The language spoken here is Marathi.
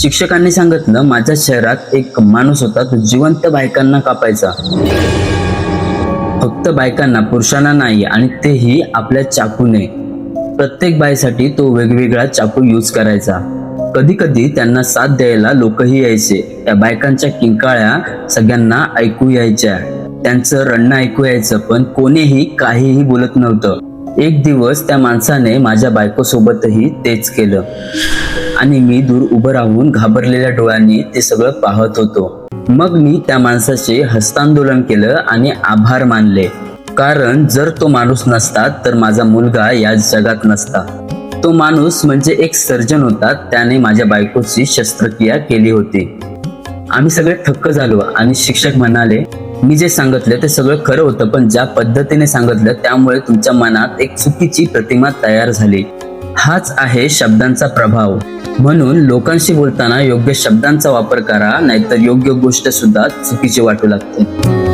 शिक्षकांनी सांगितलं, माझ्या शहरात एक माणूस होता, तो जिवंत बायकांना कापायचा. फक्त बायकांना, पुरुषांना नाही, आणि तेही आपल्या चाकूने. प्रत्येक बाईसाठी तो वेगवेगळा चाकू यूज करायचा. कधी कधी त्यांना साथ द्यायला लोकही यायचे. त्या बायकांच्या किंकाळ्या सगळ्यांना ऐकू यायच्या, त्यांचं रडणं ऐकू यायचं, पण कोणीही काहीही बोलत नव्हतं. एक दिवस त्या माणसाने माझ्या बायकोसोबतही तेच केलं, आणि मी दूर उभं राहून घाबरलेल्या डोळ्यांनी ते सगळं पाहत होतो. मग मी त्या माणसाचे हस्तांदोलन केलं आणि आभार मानले, कारण जर तो माणूस नसता तर माझा मुलगा या जगात नसता. तो माणूस म्हणजे एक सर्जन होता, त्याने माझ्या बायकोची शस्त्रक्रिया केली होती. आम्ही सगळे थक्क झालो आणि शिक्षक म्हणाले, मी जे सांगितलं ते सगळं खरं होतं, पण ज्या पद्धतीने सांगितलं त्यामुळे तुमच्या मनात एक चुकीची प्रतिमा तयार झाली. हाच आहे शब्दांचा प्रभाव. म्हणून लोकांशी बोलताना योग्य शब्दांचा वापर करा, नाहीतर योग्य गोष्ट सुद्धा चुकीची वाटू लागते.